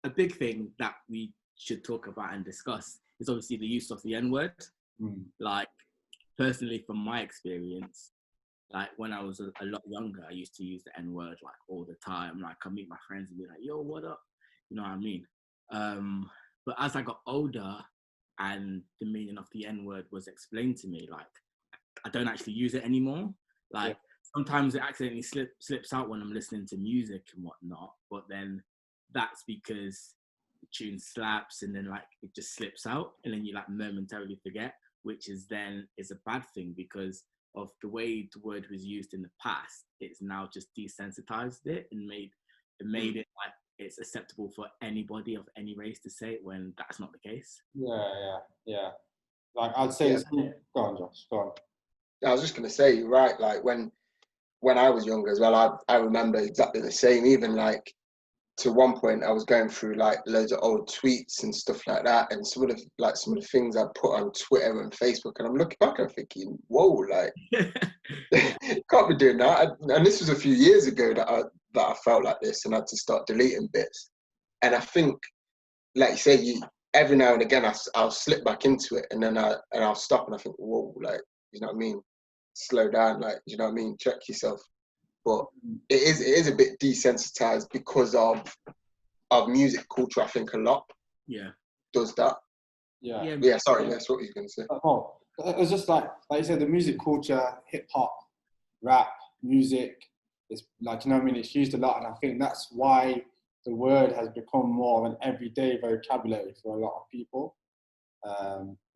a big thing that we should talk about and discuss is obviously the use of the N-word. Like, personally, from my experience, like when I was a lot younger, I used to use the N-word like all the time. Like, I meet my friends and be like, yo, what up? You know what I mean? But as I got older and the meaning of the N-word was explained to me, like, I don't actually use it anymore. Like, sometimes it accidentally slips out when I'm listening to music and whatnot, but then that's because the tune slaps and then like it just slips out and then you like momentarily forget, which is a bad thing because of the way the word was used in the past. It's now just desensitized it and made it like it's acceptable for anybody of any race to say it when that's not the case. Yeah. Like I'd say, go on, Josh. Go on. I was just gonna say, you're right. Like when I was younger as well, I remember exactly the same. Even like to one point, I was going through like loads of old tweets and stuff like that, and some of the things I put on Twitter and Facebook, and I'm looking back and thinking, whoa, like can't be doing that. And this was a few years ago that I felt like this, and I had to start deleting bits. And I think, like you say, every now and again I'll slip back into it, and then I'll stop and I think, whoa, like, you know what I mean? Slow down, like, you know what I mean? Check yourself. But it is a bit desensitized because of music culture. I think a lot does that. Yeah. Sorry, that's what you're gonna say. Oh, it was just like you said, the music culture, hip hop, rap, music. It's like, you know what I mean. It's used a lot, and I think that's why the word has become more of an everyday vocabulary for a lot of people.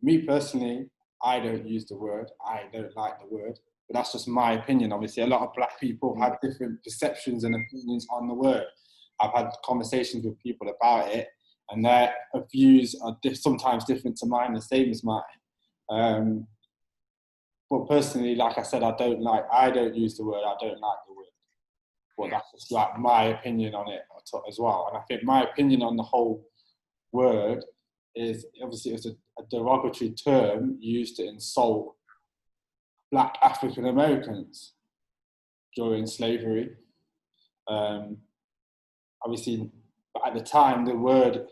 Me personally, I don't use the word. I don't like the word. But that's just my opinion. Obviously, a lot of black people have different perceptions and opinions on the word. I've had conversations with people about it, and their views are sometimes different to mine, the same as mine. But personally, like I said, I don't use the word. I don't like the word. But that's just like my opinion on it as well. And I think my opinion on the whole word is, obviously, it's a derogatory term used to insult Black African Americans during slavery. Obviously, but at the time, the word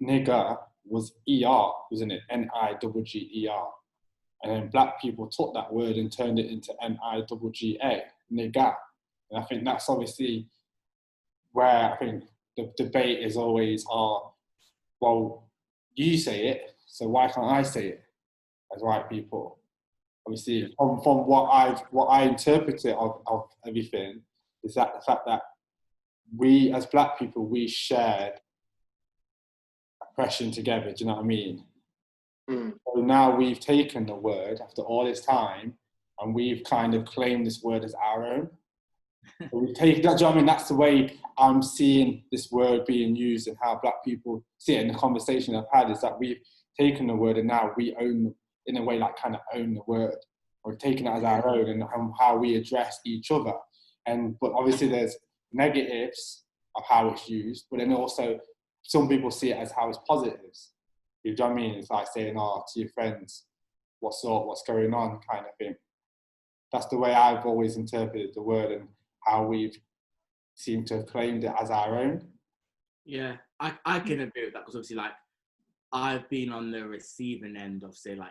nigger was ER, wasn't it? N-I-G-G-E-R. And then black people took that word and turned it into N-I-G-G-A, nigger. And I think that's obviously where I think the debate is always, well, you say it, so why can't I say it as white people? Obviously, from what I interpreted of everything is that the fact that we as black people, we shared oppression together. Do you know what I mean? So now we've taken the word after all this time, and we've kind of claimed this word as our own. So we've taken, do you know what I mean? That's the way I'm seeing this word being used, and how black people see it in the conversation I've had, is that we've taken the word and now we own, in a way, like kind of own the word. We've taken it as our own, and how we address each other. But obviously there's negatives of how it's used, but then also some people see it as how it's positives. You know what I mean? It's like saying, to your friends, what's up, what's going on, kind of thing. That's the way I've always interpreted the word, and how we've seemed to have claimed it as our own. Yeah, I can agree with that, because obviously, like, I've been on the receiving end of, say, like,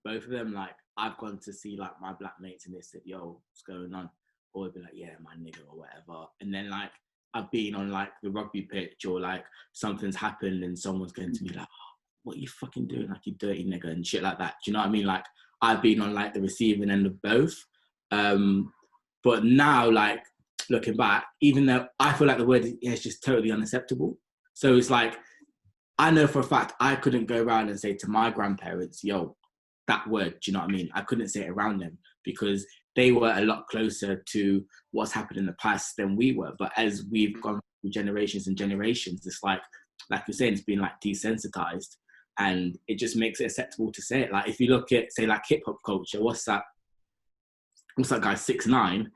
both of them. Like, I've gone to see, like, my black mates, and they said, yo, what's going on? Or they'd be like, yeah, my nigga, or whatever. And then, like, I've been on, like, the rugby pitch, or, like, something's happened and someone's going to be like, what are you fucking doing? Like, you dirty nigga, and shit like that. Do you know what I mean? Like, I've been on, like, the receiving end of both. But now, like, looking back, even though I feel like the word is just totally unacceptable. So it's like, I know for a fact I couldn't go around and say to my grandparents, yo, that word, do you know what I mean? I couldn't say it around them, because they were a lot closer to what's happened in the past than we were. But as we've gone through generations and generations, it's like you're saying, it's been, like, desensitized, and it just makes it acceptable to say it. Like, if you look at, say, like, hip hop culture, what's that guy 6ix9ine?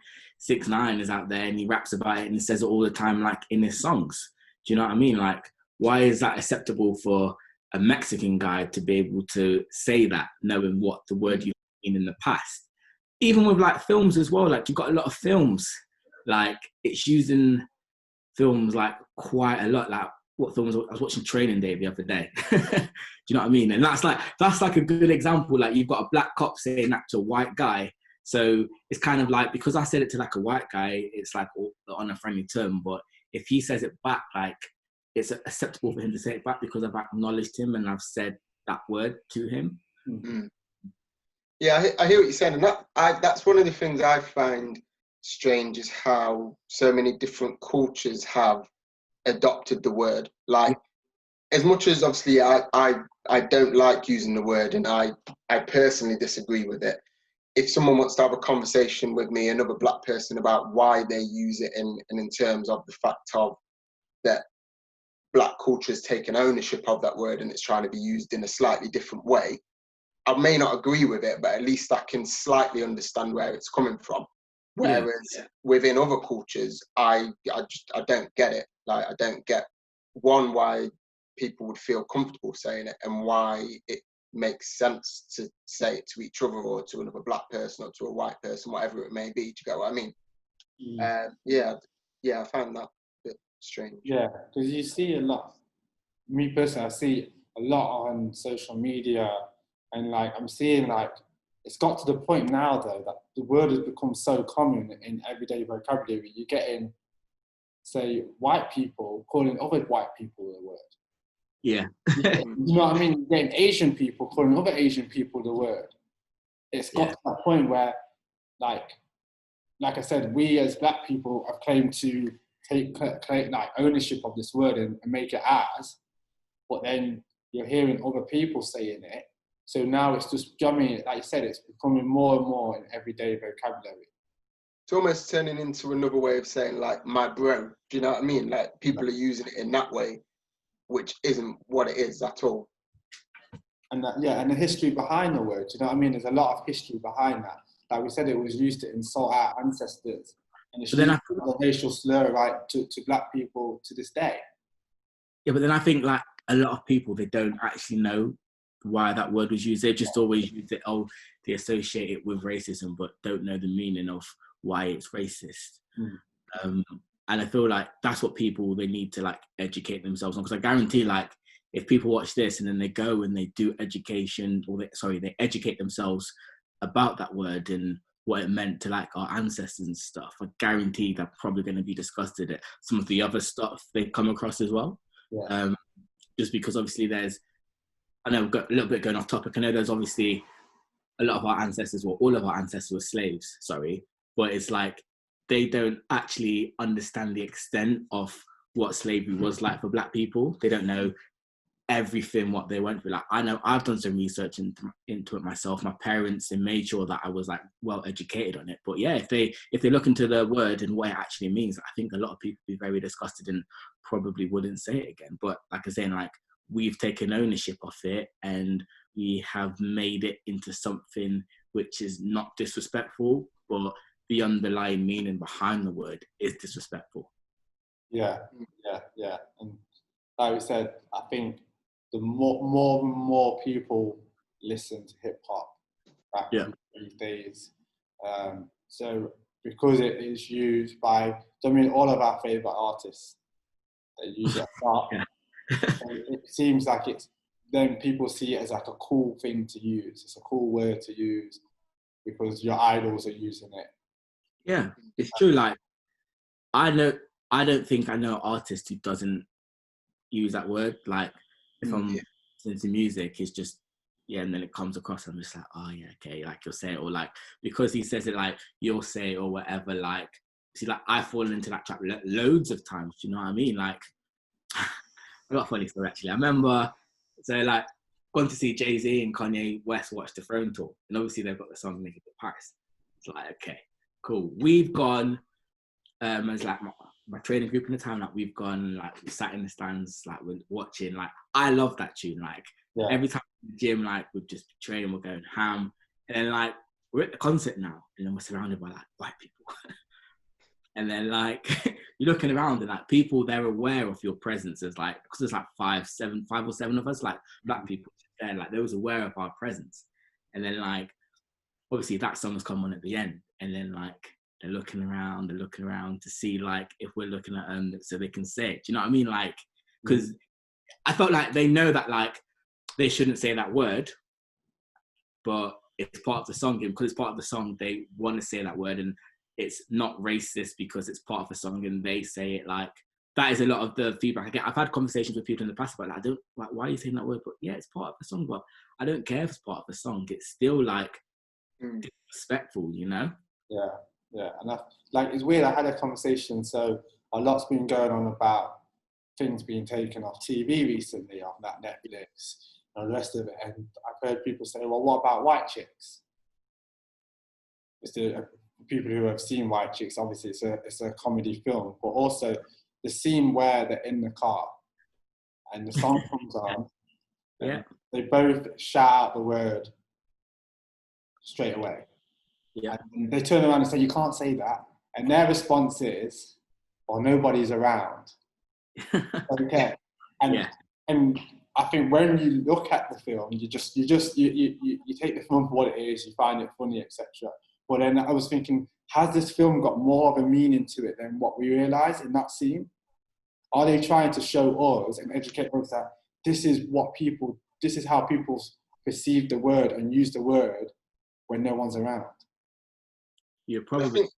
6ix9ine is out there and he raps about it and he says it all the time, like, in his songs. Do you know what I mean? Like, why is that acceptable for a Mexican guy to be able to say that, knowing what the word you've seen in the past? Even with, like, films as well, like, you've got a lot of films, like, it's using films like quite a lot. Like what films I was watching Training Day the other day. Do you know what I mean? And that's like a good example. Like you've got a black cop saying that to a white guy. So it's kind of like, because I said it to like a white guy, it's like on a friendly term. But if he says it back, like it's acceptable for him to say it back because I've acknowledged him and I've said that word to him. Mm. Yeah, I hear what you're saying, and that's one of the things I find strange is how so many different cultures have adopted the word. Like, as much as obviously I don't like using the word, and I personally disagree with it. If someone wants to have a conversation with me, another black person, about why they use it, and in terms of the fact of that black culture has taken ownership of that word and it's trying to be used in a slightly different way, I may not agree with it, but at least I can slightly understand where it's coming from. Whereas within other cultures, I don't get it. Like, I don't get, one, why people would feel comfortable saying it, and why it makes sense to say it to each other or to another black person or to a white person, whatever it may be. Do you get what I mean? I found that a bit strange. Yeah, because you see a lot. Me personally, I see a lot on social media, and like I'm seeing like it's got to the point now though that the word has become so common in everyday vocabulary. You're getting, say, white people calling other white people the word. Yeah. You know what I mean? You're getting Asian people calling other Asian people the word. It's got to that point where, like I said, we as black people have claimed to take like ownership of this word and make it ours, but then you're hearing other people saying it. So now it's just, I mean, like you said, it's becoming more and more in everyday vocabulary. It's almost turning into another way of saying, like, my bro. Do you know what I mean? Like, people are using it in that way, which isn't what it is at all. And and the history behind the word, do you know what I mean? There's a lot of history behind that. Like we said, it was used to insult our ancestors, and it's used as a racial slur, right, to black people to this day. Yeah, but then I think like a lot of people, they don't actually know why that word was used. They just always use it, they associate it with racism, but don't know the meaning of why it's racist. And I feel like that's what people, they need to like educate themselves on, because I guarantee like if people watch this and then they go and they do education, or they educate themselves about that word and what it meant to like our ancestors and stuff, I guarantee they're probably going to be disgusted at some of the other stuff they come across as well. Just because obviously I know we've got a little bit going off topic. I know there's obviously a lot of our ancestors, or all of our ancestors were slaves, but it's like they don't actually understand the extent of what slavery was like for black people. They don't know everything what they went through. Like, I know I've done some research into it myself. My parents, they made sure that I was like well educated on it. But yeah, if they look into the word and what it actually means, I think a lot of people would be very disgusted and probably wouldn't say it again. But like I saying, like, we've taken ownership of it and we have made it into something which is not disrespectful, but the underlying meaning behind the word is disrespectful. Yeah. And like we said, I think the more and more people listen to hip hop these days. So because it is used by, all of our favorite artists, they use it a lot. It seems like then people see it as like a cool thing to use. It's a cool word to use because your idols are using it. Yeah, it's true. Like, I don't think I know an artist who doesn't use that word. Like, if I'm listening to music, it's just, and then it comes across, I'm just like, oh yeah, okay, like you'll say it, or like, because he says it, like, you'll say it, or whatever, like, see, like, I've fallen into that trap loads of times, do you know what I mean? Like, I got a funny story, actually. I remember, like, gone to see Jay-Z and Kanye West watch the Throne tour, and obviously they've got the song Naked Paris. It's like, okay, cool. We've gone, as like my training group in the time, like, we've gone, like, we sat in the stands, like, we're watching, like, I love that tune, like, every time in the gym, like, we're just training, we're going ham, and then, like, we're at the concert now, and then we're surrounded by, like, white people. And then, like, you're looking around and, like, people, they're aware of your presence as, like, because there's like 5 or 7 of us, like, black people there, like, they was aware of our presence. And then, like, obviously that song's come on at the end, and then, like, they're looking around to see like if we're looking at them so they can say it. Do you know what I mean? Like, because I felt like they know that like they shouldn't say that word, but it's part of the song. And because it's part of the song, they want to say that word, and it's not racist because it's part of the song and they say it. Like, that is a lot of the feedback I get. I've had conversations with people in the past about, like, I don't like, why are you saying that word? But yeah, it's part of the song. But I don't care if it's part of the song. It's still like disrespectful, you know? Yeah. And like, it's weird. I had a conversation. So a lot's been going on about things being taken off TV recently, off that Netflix and the rest of it. And I've heard people say, well, what about White Chicks? It's the people who have seen White Chicks, obviously it's a comedy film, but also the scene where they're in the car and the song comes on, Yeah. they both shout out the word straight away. Yeah. And they turn around and say, you can't say that. And their response is, well, nobody's around. Okay. And I think when you look at the film, you take the film for what it is, you find it funny, etc. But then I was thinking, has this film got more of a meaning to it than what we realise in that scene? Are they trying to show us and educate us that this is how people perceive the word and use the word when no one's around? You're probably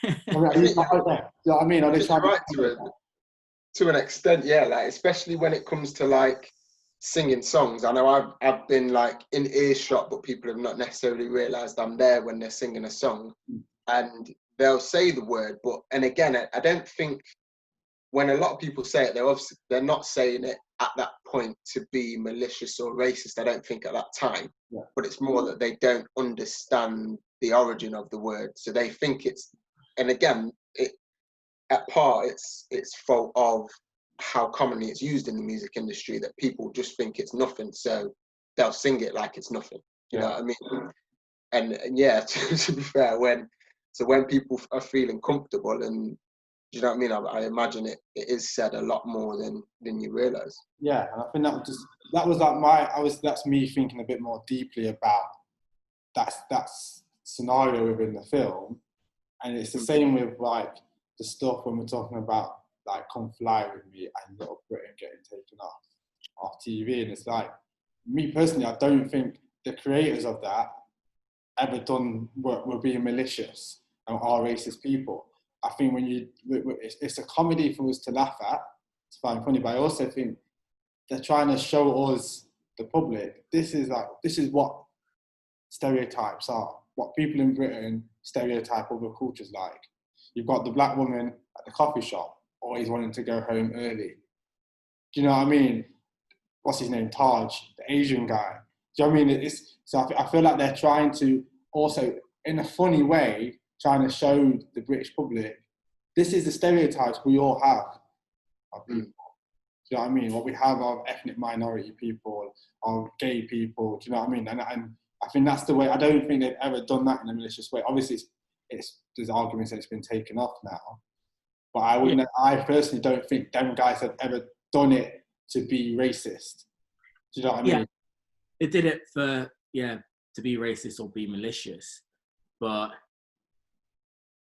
you know what I mean? Are they trying right to an extent, yeah, like especially when it comes to like singing songs. I know I've been like in earshot, but people have not necessarily realised I'm there when they're singing a song, and they'll say the word. But and again, I don't think when a lot of people say it, they're not saying it at that point to be malicious or racist. I don't think at that time, but it's more that they don't understand the origin of the word, so they think it's. And again, at part, it's fault of how commonly it's used in the music industry, that people just think it's nothing, so they'll sing it like it's nothing. You know what I mean? And yeah, to be fair, when people are feeling comfortable, and you know what I mean, I imagine it is said a lot more than you realise. Yeah, and I think that's me thinking a bit more deeply about that scenario within the film, and it's the same with like the stuff when we're talking about like Come Fly With Me and Little Britain getting taken off TV. And it's like, me personally, I don't think the creators of that ever were being malicious and are racist people. I think it's a comedy for us to laugh at, it's fine, funny, but I also think they're trying to show us, the public, this is what stereotypes are, what people in Britain stereotype other cultures like. You've got the black woman at the coffee shop, always wanting to go home early. Do you know what I mean? What's his name? Taj, the Asian guy. Do you know what I mean? I feel like they're trying to also, in a funny way, trying to show the British public, this is the stereotypes we all have of people. Do you know what I mean? What we have of ethnic minority people, of gay people. Do you know what I mean? And I think that's the way. I don't think they've ever done that in a malicious way. Obviously, there's arguments that it's been taken off now, but I personally don't think them guys have ever done it to be racist. Do you know what I mean? Yeah, they did it for to be racist or be malicious, but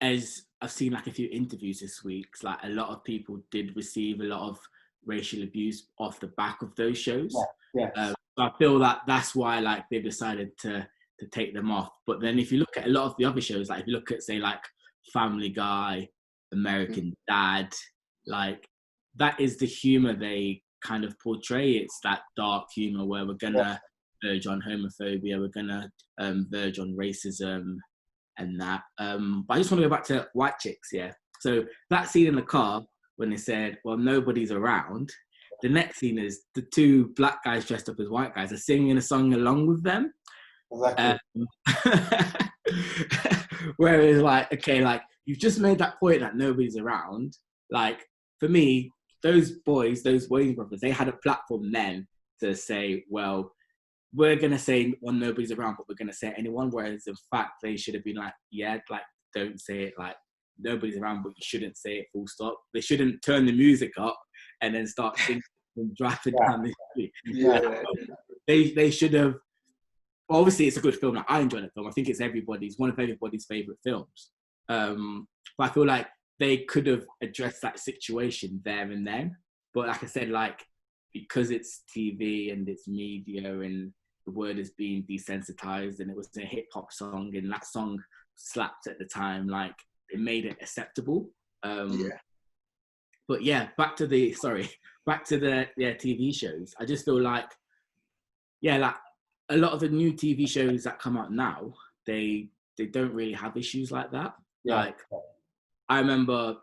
as I've seen like a few interviews this week, like a lot of people did receive a lot of racial abuse off the back of those shows. I feel that that's why like they've decided to take them off. But then if you look at a lot of the other shows, like if you look at say like Family Guy, American Dad, like that is the humor they kind of portray. It's that dark humor where we're gonna verge on homophobia, we're gonna verge on racism and that. But I just want to go back to White Chicks, So that scene in the car when they said, well, nobody's around, the next scene is the two black guys dressed up as white guys are singing a song along with them. Exactly. Whereas like, okay, like you've just made that point that nobody's around. Like for me, those Wayans brothers, they had a platform then to say, well, we're going to say when nobody's around, but we're going to say anyone. Whereas in fact, they should have been like, like, don't say it, like nobody's around, but you shouldn't say it full stop. They shouldn't turn the music up and then start singing and driving down the street. They should have. Well, obviously, it's a good film. Like, I enjoyed that film. I think it's one of everybody's favorite films. But I feel like they could have addressed that situation there and then. But like I said, like, because it's TV and it's media and the word is being desensitized, and it was a hip hop song and that song slapped at the time, like it made it acceptable. But yeah, back to the TV shows. I just feel like, like a lot of the new TV shows that come out now, they don't really have issues like that. Yeah. Like, I remember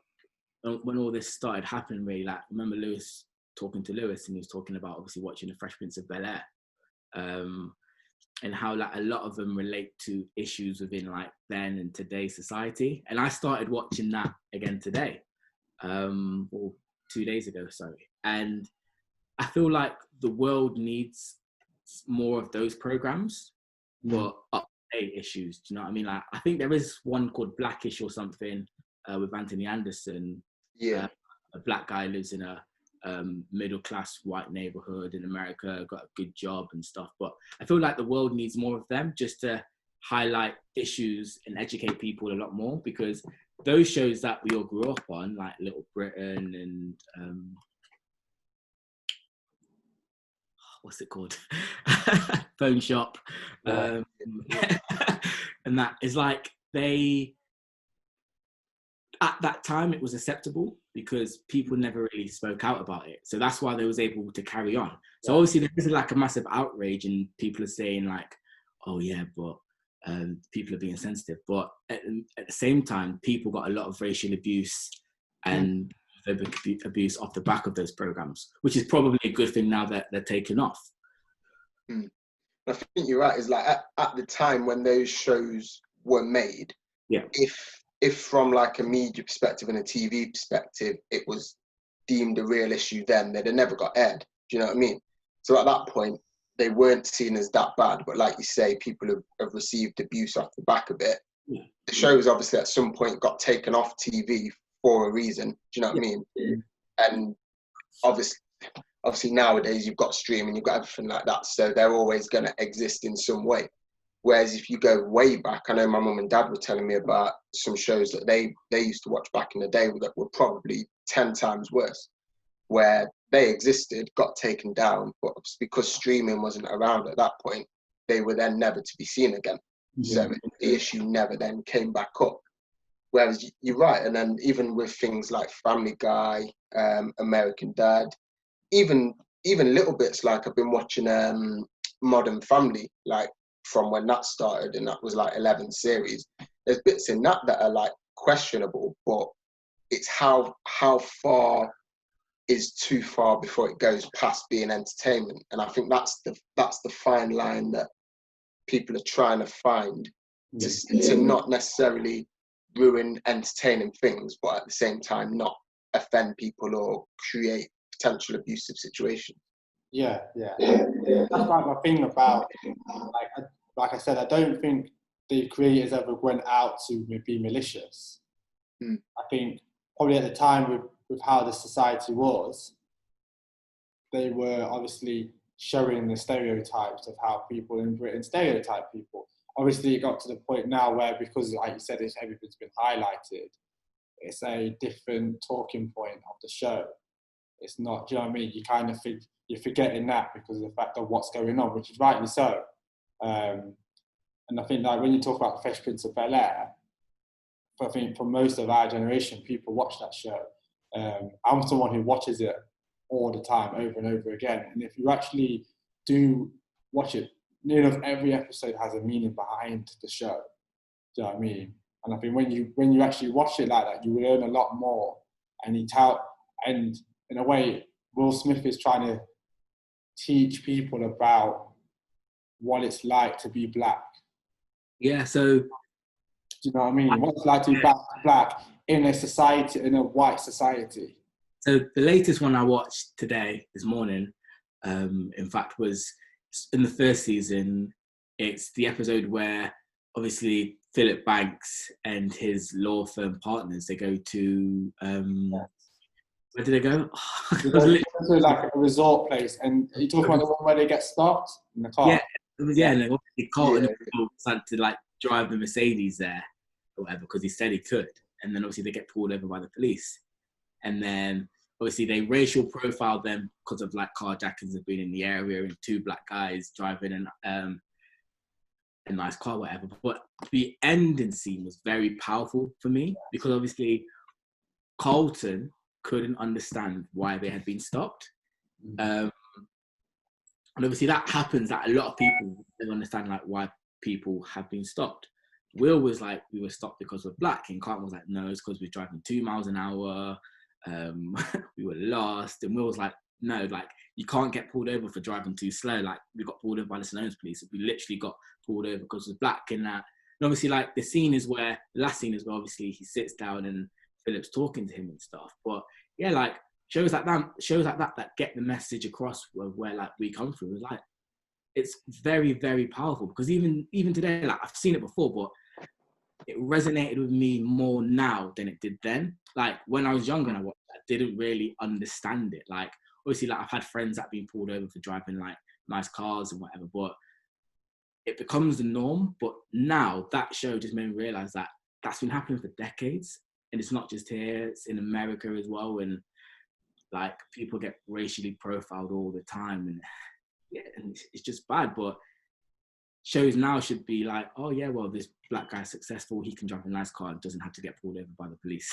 when all this started happening, really, like, I remember Lewis talking to Lewis, and he was talking about obviously watching The Fresh Prince of Bel-Air, and how like a lot of them relate to issues within like then and today's society. And I started watching that again today, or 2 days ago, sorry. And I feel like the world needs more of those programs, but up-to-date issues. Do you know what I mean? Like, I think there is one called Blackish or something, with Anthony Anderson. A black guy lives in a middle-class white neighborhood in America, got a good job and stuff. But I feel like the world needs more of them, just to highlight issues and educate people a lot more, because those shows that we all grew up on, like Little Britain and what's it called? Phone Shop. And that is like, they, at that time it was acceptable because people never really spoke out about it. So that's why they was able to carry on. So obviously there isn't like a massive outrage and people are saying like, oh yeah, but people are being sensitive. But at the same time, people got a lot of racial abuse and abuse off the back of those programs, which is probably a good thing now that they're taken off. I think you're right. It's like at the time when those shows were made, if from like a media perspective and a TV perspective, it was deemed a real issue, then they'd have never got aired. Do you know what I mean? So at that point, they weren't seen as that bad. But like you say, people have received abuse off the back of it. The shows obviously at some point got taken off TV for a reason. Do you know what I mean? And obviously nowadays you've got streaming, you've got everything like that, so they're always going to exist in some way. Whereas if you go way back, I know my mum and dad were telling me about some shows that they used to watch back in the day that were probably 10 times worse, where they existed, got taken down, but because streaming wasn't around at that point, they were then never to be seen again. So the issue never then came back up. Whereas you're right, and then even with things like Family Guy, American Dad, even little bits like I've been watching Modern Family, like from when that started, and that was like 11 series. There's bits in that are like questionable, but it's how far is too far before it goes past being entertainment. And I think that's the fine line that people are trying to find, to not necessarily ruin entertaining things, but at the same time not offend people or create potential abusive situations. That's like my thing about, like I said, I don't think the creators ever went out to be malicious. I think probably at the time with how the society was, they were obviously showing the stereotypes of how people in Britain stereotype people. Obviously, it got to the point now where, because, like you said, everything's been highlighted, it's a different talking point of the show. It's not, do you know what I mean? You kind of you're forgetting that because of the fact of what's going on, which is rightly so. And I think that when you talk about the Fresh Prince of Bel-Air, I think for most of our generation, people watch that show. I'm someone who watches it all the time, over and over again. And if you actually do watch it, nearly every episode has a meaning behind the show. Do you know what I mean? And I think when you actually watch it like that, you will learn a lot more. And and in a way, Will Smith is trying to teach people about what it's like to be black. Yeah, so... Do you know what I mean? What it's like to be black in a society, in a white society. So the latest one I watched this morning, in fact, was in the first season. It's the episode where obviously Philip Banks and his law firm partners, they go to, where did they go? They go to like a resort place, and you talk about the one where they get stopped in the car. Yeah, it was, and they Carlton decided to like drive the Mercedes there. or whatever because he said he could. And then obviously they get pulled over by the police. And then obviously they racial profiled them because of like carjackings have been in the area and 2 black guys driving a nice car, whatever. But the ending scene was very powerful for me because obviously Carlton couldn't understand why they had been stopped. And obviously that happens, that a lot of people don't understand like why people have been stopped. Will was like, we were stopped because we're black, and Carlton was like, no, it's because we're driving 2 miles an hour. We were lost, and Will was like, no, like you can't get pulled over for driving too slow. Like we got pulled over by the Sloanes police. We literally got pulled over because we're black. And that, and obviously like the last scene is where obviously he sits down and Philip's talking to him and stuff. But yeah, like shows like that get the message across where like we come from. It's like, it's very, very powerful because even today, like I've seen it before, but it resonated with me more now than it did then. Like when I was younger and I watched it, I didn't really understand it. Like obviously, like I've had friends that have been pulled over for driving like nice cars and whatever, but it becomes the norm. But now that show just made me realize that that's been happening for decades, and it's not just here; it's in America as well. And like people get racially profiled all the time, and yeah, and it's just bad. But shows now should be like, oh yeah, well, this black guy's successful, he can drive a nice car, doesn't have to get pulled over by the police.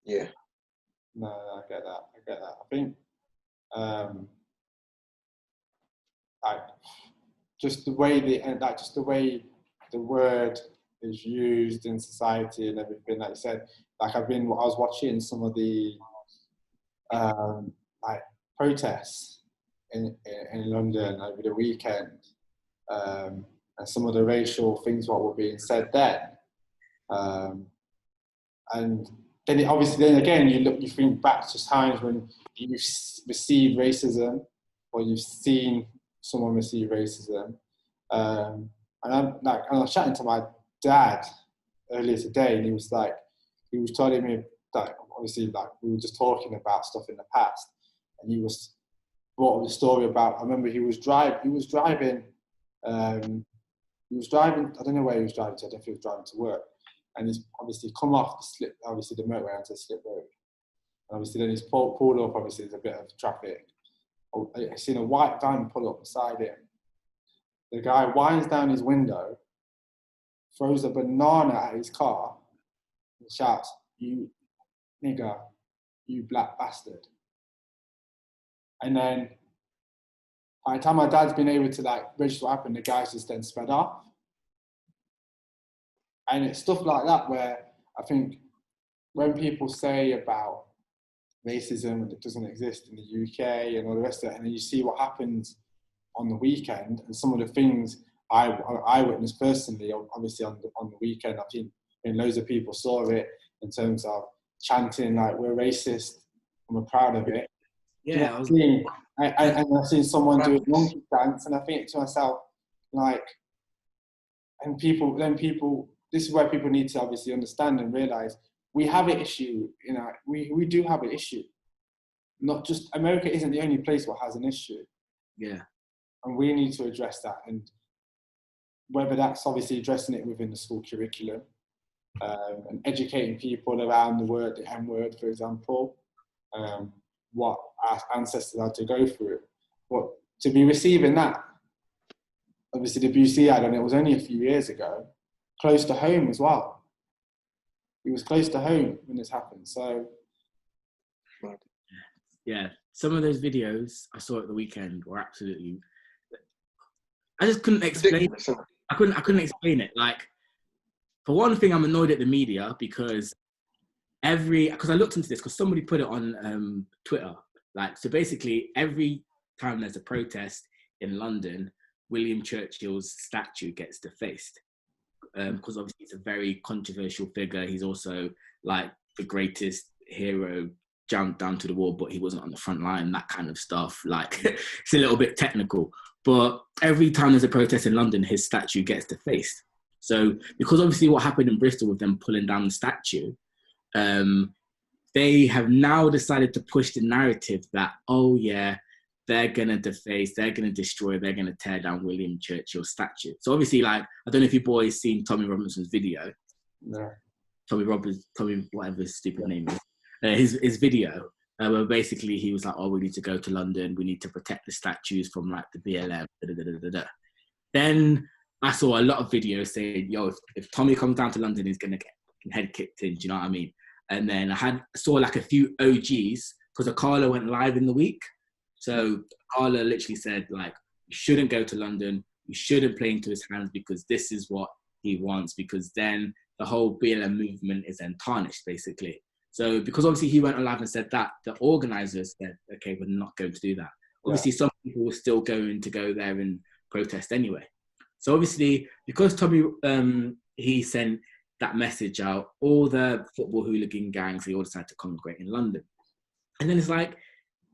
Yeah. No, I get that. I think, like, just the way the word is used in society and everything. Like you said, like I was watching some of the like protests in London over the weekend, and some of the racial things what were being said then, and then you think back to times when you've received racism or you've seen someone receive racism, and I was chatting to my dad earlier today, and he was telling me that obviously like we were just talking about stuff in the past, and he was brought up the story about, I remember he was driving, I don't know where he was driving to, I don't think he was driving to work, and he's obviously come off the motorway onto the slip road, and obviously then he's pulled up, obviously there's a bit of traffic. I seen a white van pull up beside him. The guy winds down his window, throws a banana at his car, and shouts, "You nigger, you black bastard." And then by the time my dad's been able to like register what happened, the guy's just then sped off. And it's stuff like that where I think when people say about racism that doesn't exist in the UK and all the rest of it, and then you see what happens on the weekend and some of the things I witnessed personally, obviously on the weekend, I've seen loads of people saw it in terms of chanting like we're racist and we're proud of it. Yeah, I've seen someone do a monkey dance, and I think to myself, like, and people, this is where people need to obviously understand and realise we have an issue, we do have an issue. Not just, America isn't the only place that has an issue. Yeah. And we need to address that, and whether that's obviously addressing it within the school curriculum, and educating people around the word, the M-word, for example, what our ancestors had to go through. But to be receiving that, obviously the BC ad, and it was only a few years ago, close to home as well. It was close to home when this happened, so. Yeah, some of those videos I saw at the weekend were absolutely, I just couldn't explain it. I couldn't explain it. Like, for one thing, I'm annoyed at the media because I looked into this because somebody put it on Twitter. Like, so basically every time there's a protest in London, William Churchill's statue gets defaced. Because obviously it's a very controversial figure. He's also like the greatest hero, jumped down to the wall, but he wasn't on the front line, that kind of stuff. Like, it's a little bit technical. But every time there's a protest in London, his statue gets defaced. So because obviously what happened in Bristol with them pulling down the statue, they have now decided to push the narrative that, oh yeah, they're going to deface, they're going to destroy, they're going to tear down William Churchill's statue. So obviously, like, I don't know if you boys seen Tommy Robinson's video, No. Tommy Roberts, Tommy whatever his stupid name is, his video where basically he was like, oh, we need to go to London, we need to protect the statues from like the BLM. Da, da, da, da, da. Then I saw a lot of videos saying, yo, if Tommy comes down to London, he's gonna get head kicked in. Do you know what I mean? And then I saw like a few OGs because Akala went live in the week. So Akala literally said like, you shouldn't go to London, you shouldn't play into his hands because this is what he wants, because then the whole BLM movement is then tarnished, basically. So because obviously he went alive and said that, the organisers said, okay, we're not going to do that. Obviously, some people were still going to go there and protest anyway. So obviously, because Tommy, he sent that message out, all the football hooligan gangs, they all decided to congregate in London. And then it's like,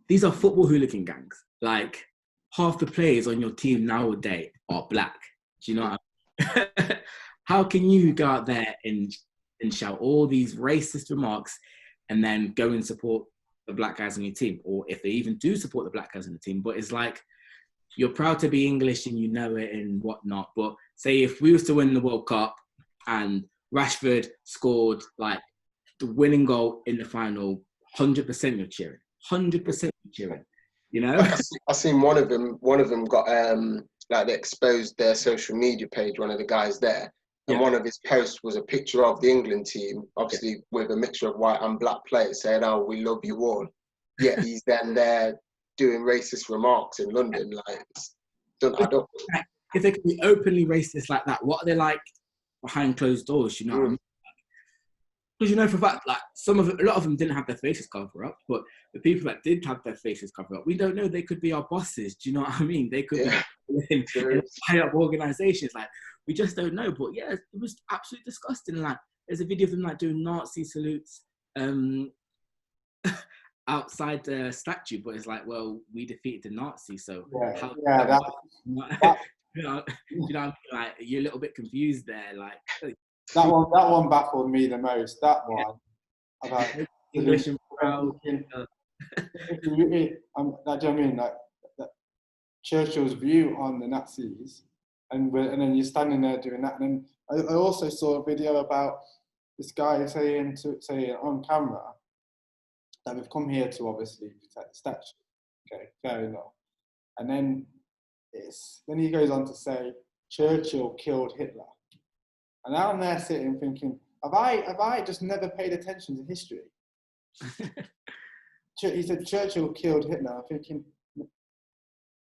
these are football hooligan gangs. Like, half the players on your team nowadays are black. Do you know what I mean? How can you go out there and shout all these racist remarks and then go and support the black guys on your team? Or if they even do support the black guys on the team, but it's like, you're proud to be English and you know it and whatnot. But say if we was to win the World Cup and Rashford scored like the winning goal in the final, 100% you're cheering. 100% you're cheering. You know? I seen one of them got like they exposed their social media page, one of the guys there. And one of his posts was a picture of the England team, obviously with a mixture of white and black players, saying, oh, we love you all. Yet he's then there doing racist remarks in London. Like, don't add up. If they can be openly racist like that, what are they like behind closed doors? You know what I mean? Because you know for a fact, like a lot of them didn't have their faces covered up, but the people that did have their faces covered up, we don't know. They could be our bosses. Do you know what I mean? They could be in high-up organizations. Like, we just don't know. But yeah, it was absolutely disgusting. Like, there's a video of them like doing Nazi salutes outside the statue, but it's like, well, we defeated the Nazis, so you know what I mean? Like, you're a little bit confused there. Like, that one baffled me the most. That one about English and proud. Like, do you know what I mean? Like Churchill's view on the Nazis, and then you're standing there doing that. And then I also saw a video about this guy saying on camera that we've come here to obviously protect the statue. Okay, fair enough. And then he goes on to say Churchill killed Hitler. And I'm there sitting thinking, have I just never paid attention to history? He said Churchill killed Hitler. I'm thinking,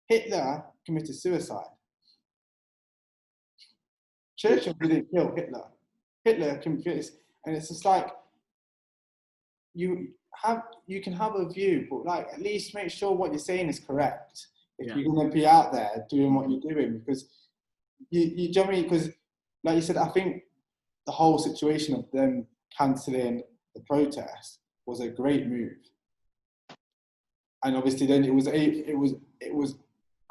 Hitler committed suicide. Churchill didn't kill Hitler. Hitler committed, and it's just like you can have a view, but like at least make sure what you're saying is correct. If you're going to be out there doing what you're doing, because you know what I mean? Because like you said, I think the whole situation of them cancelling the protest was a great move, and obviously then it was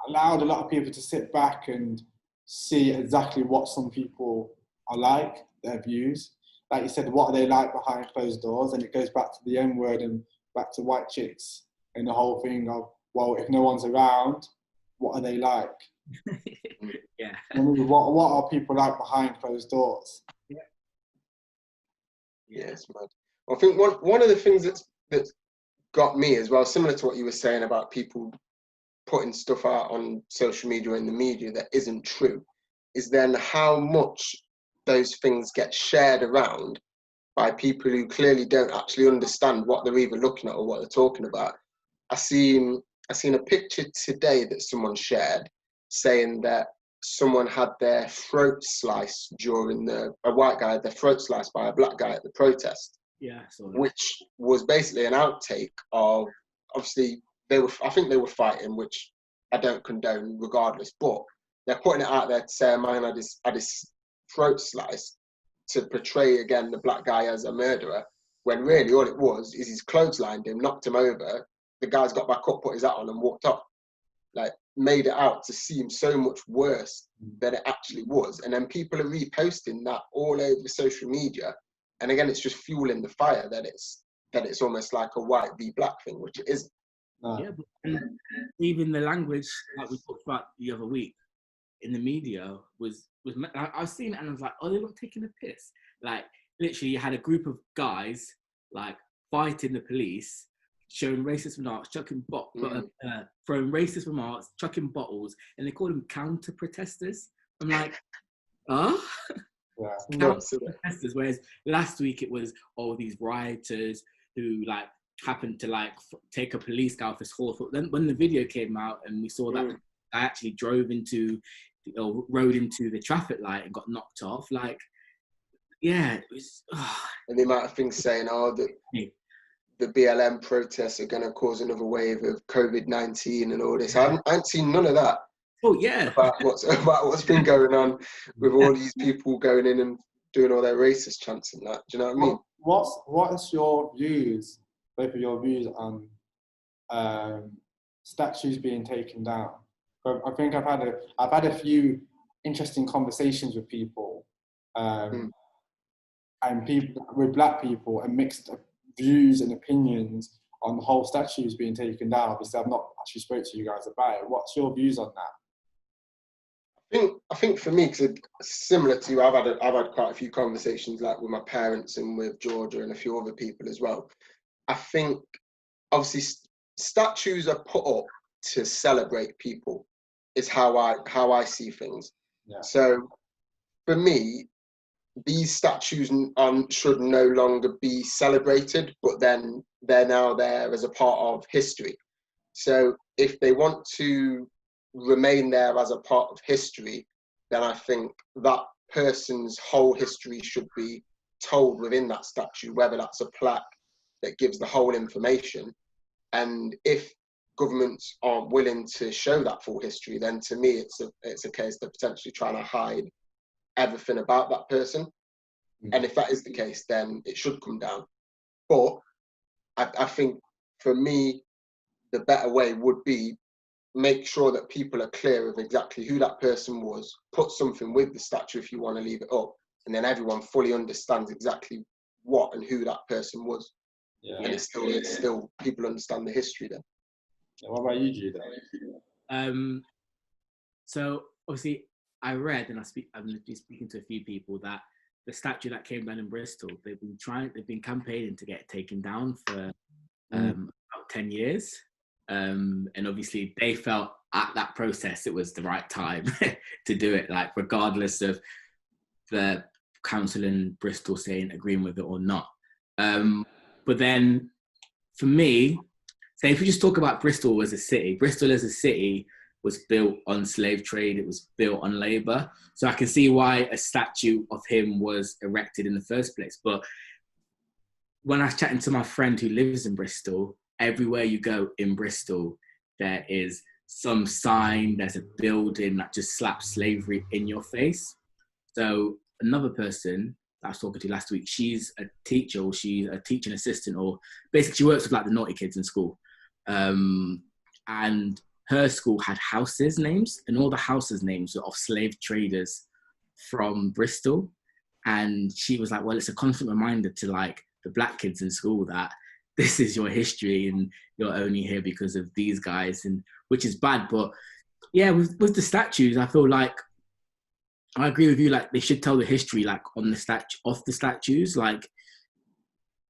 allowed a lot of people to sit back and see exactly what some people are like, their views. Like you said, what are they like behind closed doors? And it goes back to the N word and back to white chicks and the whole thing of, well, if no one's around, what are they like? Yeah. What are people like behind closed doors? Yeah, it's mad. I think one of the things that's got me as well, similar to what you were saying about people putting stuff out on social media and the media that isn't true, is then how much those things get shared around by people who clearly don't actually understand what they're either looking at or what they're talking about. I seen a picture today that someone shared saying that someone had their throat sliced a white guy had their throat sliced by a black guy at the protest. Yeah, which was basically an outtake of, obviously I think they were fighting, which I don't condone regardless, but they're putting it out there to say a man had his throat sliced to portray again the black guy as a murderer, when really all it was is he's clotheslined him, knocked him over, the guy's got back up, put his hat on and walked off. Like, made it out to seem so much worse than it actually was. And then people are reposting that all over social media. And again, it's just fueling the fire that it's almost like a white v black thing, which it isn't. Yeah, but even the language, like we talked about the other week in the media, was I've seen it and I was like, oh, they're not taking a piss. like literally you had a group of guys like fighting the police, showing racist remarks, throwing racist remarks, chucking bottles, and they call them counter protesters. I'm like, huh? Yeah. Counter protesters. Whereas last week it was all these rioters who like happened to like take a police guy off his horse. But then when the video came out and we saw that I actually rode into the traffic light and got knocked off, like, yeah, it was. And the amount of things saying, the BLM protests are going to cause another wave of COVID-19 and all this. I haven't seen none of that. Oh yeah. About what's been going on with all these people going in and doing all their racist chants and that. Do you know what I mean? What's your views, both of your views on statues being taken down? I think I've had a few interesting conversations with people, and people with black people, and mixed views and opinions on the whole statues being taken down. Obviously, I've not actually spoke to you guys about it. What's your views on that? I think for me, because similar to you, I've had quite a few conversations like with my parents and with Georgia and a few other people as well. I think obviously statues are put up to celebrate people. Is how I see things. Yeah. So for me, these statues should no longer be celebrated, but then they're now there as a part of history. So if they want to remain there as a part of history, then I think that person's whole history should be told within that statue, whether that's a plaque that gives the whole information. And if governments aren't willing to show that full history, then to me it's a case they're potentially trying to hide everything about that person. And if that is the case, then it should come down. But I think for me, the better way would be make sure that people are clear of exactly who that person was, put something with the statue if you want to leave it up, and then everyone fully understands exactly what and who that person was. Yeah. And it's still people understand the history then. What about you, Judah? So obviously I read, and I'm speaking to a few people, that the statue that came down in Bristol, they've been campaigning to get it taken down for about 10 years. And obviously they felt at that process it was the right time to do it, like regardless of the council in Bristol saying agreeing with it or not. But then for me, so if we just talk about Bristol as a city was built on slave trade, it was built on labour. So I can see why a statue of him was erected in the first place. But when I was chatting to my friend who lives in Bristol, everywhere you go in Bristol, there is some sign, there's a building that just slaps slavery in your face. So another person that I was talking to last week, she's a teacher, or she's a teaching assistant, or basically she works with like the naughty kids in school. And her school had houses names, and all the houses names were of slave traders from Bristol. And she was like, well, it's a constant reminder to like the black kids in school that this is your history and you're only here because of these guys, and which is bad. But yeah, with the statues, I feel like I agree with you, like they should tell the history like on the statues, like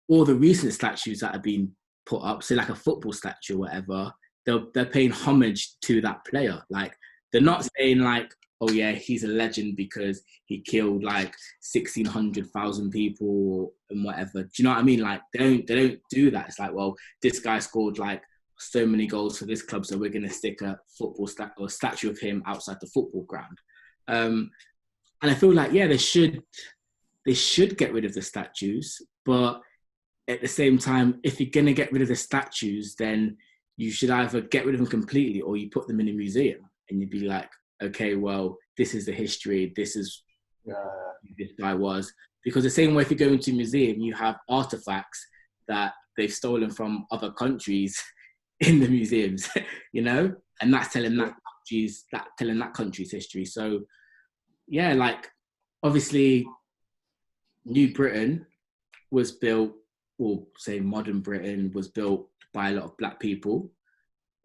all the recent statues that have been put up, say like a football statue or whatever, they're paying homage to that player. Like they're not saying like, oh yeah, he's a legend because he killed like 1,600,000 people and whatever. Do you know what I mean? Like they don't do that. It's like, well, this guy scored like so many goals for this club, so we're gonna stick a football statue of him outside the football ground. And I feel like, yeah, they should get rid of the statues, but at the same time, if you're gonna get rid of the statues, then you should either get rid of them completely or you put them in a museum and you'd be like, okay, well, this is the history, this is who this guy was. Because the same way if you go into a museum, you have artifacts that they've stolen from other countries in the museums, you know? And that's telling that country's history. So yeah, like obviously New Britain was built, or say modern Britain was built by a lot of black people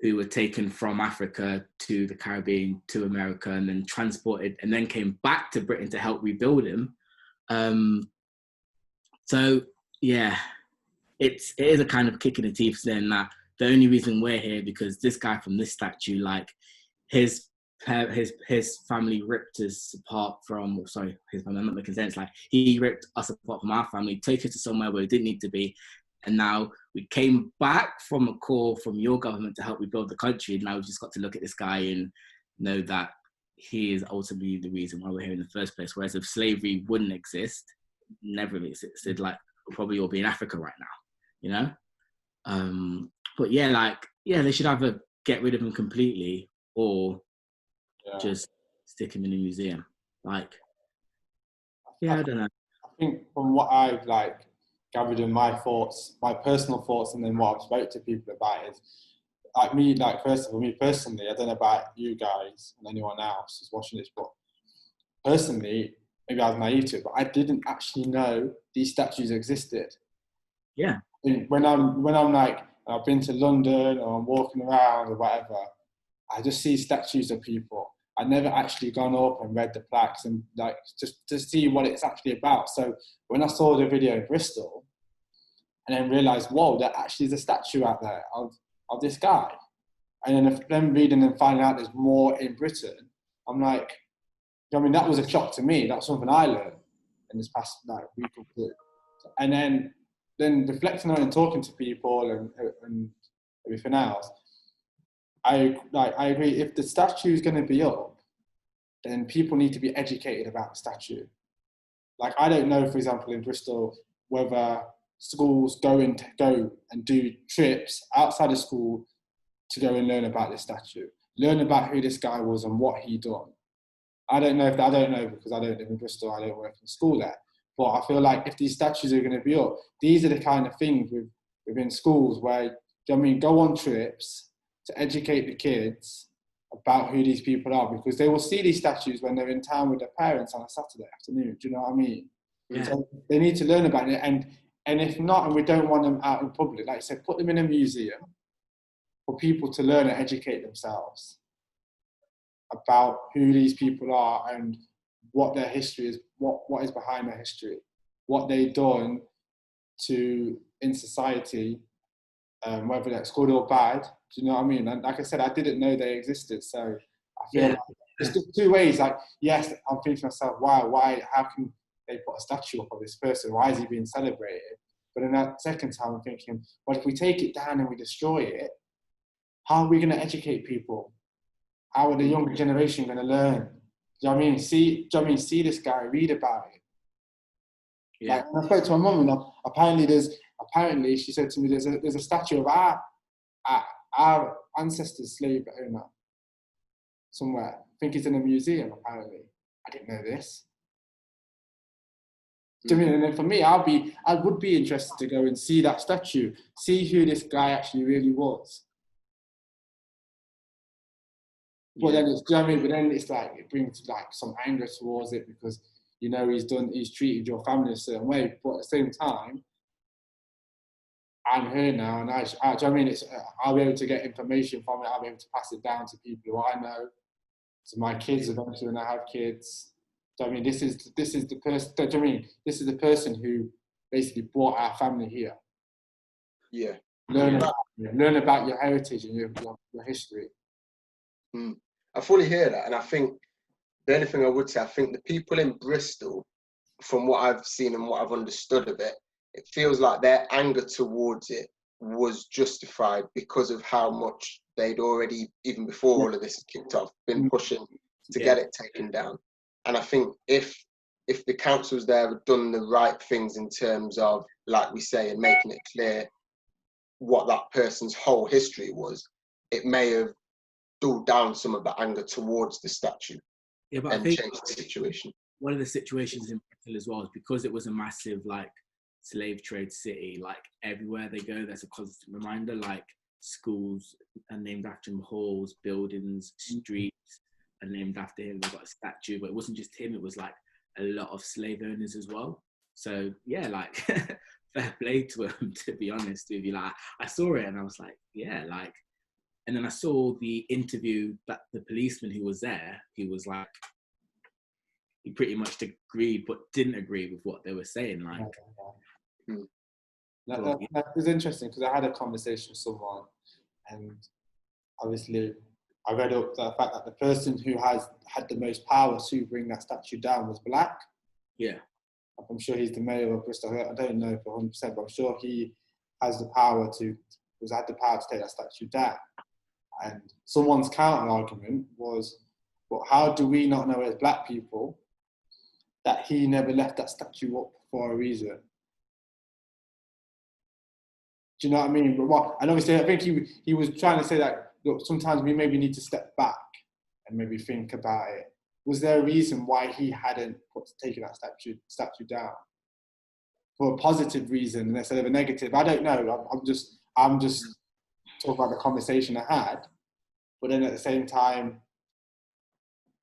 who were taken from Africa to the Caribbean, to America, and then transported and then came back to Britain to help rebuild him. So yeah, it is a kind of kick in the teeth saying that the only reason we're here because this guy from this statue, like his his family ripped us apart from, sorry, his family, I'm not making sense. Like he ripped us apart from our family, took us to somewhere where we didn't need to be. And now we came back from a call from your government to help rebuild the country. And now we've just got to look at this guy and know that he is ultimately the reason why we're here in the first place. Whereas if slavery wouldn't exist, never existed, like we'll probably all be in Africa right now, you know? But yeah, like, yeah, they should either get rid of him completely or just stick him in a museum. Like, yeah, I don't know. I think from what I've like gathered in my thoughts, my personal thoughts, and then what I've spoke to people about is like me, like first of all, me personally, I don't know about you guys and anyone else who's watching this, but personally, maybe I was naive to it, but I didn't actually know these statues existed. Yeah. When I'm like, I've been to London or I'm walking around or whatever, I just see statues of people. I've never actually gone up and read the plaques and like just to see what it's actually about. So when I saw the video in Bristol and then realised, whoa, there actually is a statue out there of this guy. And then reading and finding out there's more in Britain, I'm like, I mean, that was a shock to me. That's something I learned in this past like week or two. And then reflecting on it and talking to people and everything else, I agree. If the statue is going to be up, then people need to be educated about the statue. Like I don't know, for example, in Bristol, whether schools go and do trips outside of school to go and learn about this statue, learn about who this guy was and what he done. I don't know because I don't live in Bristol. I don't work in school there. But I feel like if these statues are going to be up, these are the kind of things within schools where, go on trips to educate the kids about who these people are, because they will see these statues when they're in town with their parents on a Saturday afternoon. Do you know what I mean? Yeah. So they need to learn about it. And if not, and we don't want them out in public, like I said, put them in a museum for people to learn and educate themselves about who these people are and what their history is, what is behind their history, what they've done in society, whether that's good or bad. Do you know what I mean? And like I said, I didn't know they existed. So I feel like it's just two ways. Like, yes, I'm thinking to myself, wow, how can they put a statue up of this person? Why is he being celebrated? But in that second time, I'm thinking, well, if we take it down and we destroy it, how are we going to educate people? How are the younger generation going to learn? Do you know what I mean? See this guy, read about it. Yeah. Like, I spoke to my mum, and apparently she said to me, there's a statue of our ancestors' slave owner somewhere. I think it's in a museum, apparently. I didn't know this. Do you know what I mean? And then for me, I would be interested to go and see that statue, see who this guy actually really was. But then it's, do you know what I mean? But then it's like, it brings like some anger towards it because, he's treated your family a certain way. But at the same time, I'm here now, and do you know what I mean? I'll be able to get information from it. I'll be able to pass it down to people who I know, to my kids eventually when I have kids. Do you know what I mean? This is the person. Do you know what I mean? This is the person who basically brought our family here. Yeah. Learn about your heritage and your history. I fully hear that, and I think the only thing I would say, I think the people in Bristol, from what I've seen and what I've understood of it, it feels like their anger towards it was justified because of how much they'd already, even before all of this kicked off, been pushing to get it taken down. And I think if the councils there had done the right things in terms of, like we say, and making it clear what that person's whole history was, it may have dulled down some of the anger towards the statue and changed the situation. One of the situations in Bristol as well is because it was a massive like slave trade city, like everywhere they go there's a constant reminder, like schools are named after him, halls, buildings, streets are named after him. They've got a statue, but it wasn't just him, it was like a lot of slave owners as well. So yeah, like fair play to him, to be honest with you. Like I saw it and I was like, yeah, like, and then I saw the interview that the policeman who was there, he was like, he pretty much agreed but didn't agree with what they were saying. Like, That was interesting because I had a conversation with someone, and obviously I read up the fact that the person who has had the most power to bring that statue down was black. Yeah. I'm sure he's the mayor of Bristol. I don't know for 100%, but I'm sure he has the power to take that statue down. And someone's counter argument was, well, how do we not know as black people that he never left that statue up for a reason? Do you know what I mean? But and obviously, I think he was trying to say that, look, sometimes we maybe need to step back and maybe think about it. Was there a reason why he hadn't taken that statue down? For a positive reason instead of a negative? I don't know. I'm just talking about the conversation I had. But then at the same time,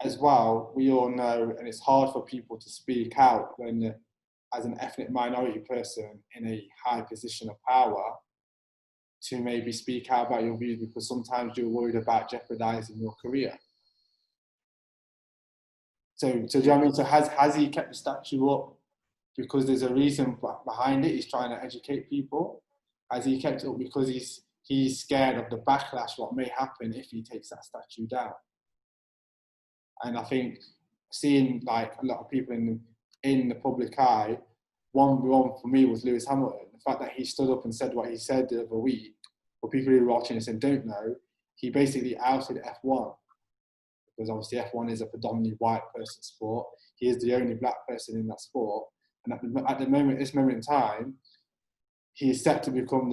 as well, we all know, and it's hard for people to speak out when, as an ethnic minority person in a high position of power, to maybe speak out about your views because sometimes you're worried about jeopardizing your career. So do you know what I mean? So has he kept the statue up because there's a reason behind it? He's trying to educate people. Has he kept it up because he's scared of the backlash what may happen if he takes that statue down? And I think seeing like a lot of people in the public eye, one for me was Lewis Hamilton. The fact that he stood up and said what he said the other week, for people who are watching this and don't know, he basically outed F1. Because obviously F1 is a predominantly white person sport. He is the only black person in that sport. And at this moment in time, he is set to become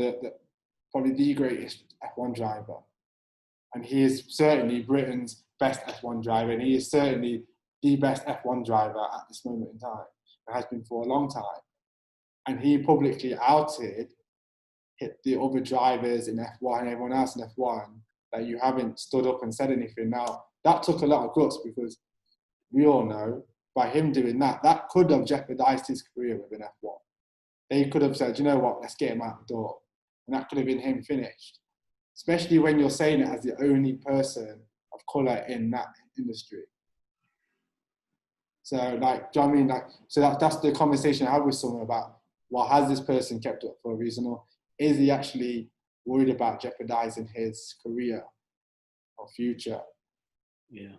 probably the greatest F1 driver. And he is certainly Britain's best F1 driver, and he is certainly the best F1 driver at this moment in time, and has been for a long time. And he publicly outed the other drivers in F1 and everyone else in F1 that you haven't stood up and said anything. Now, that took a lot of guts because we all know by him doing that, that could have jeopardized his career within F1. They could have said, you know what, let's get him out the door. And that could have been him finished. Especially when you're saying it as the only person of colour in that industry. So, like, do you know what I mean? Like, so that's the conversation I had with someone about, well, has this person kept up for a reason, or is he actually worried about jeopardising his career or future? Yeah.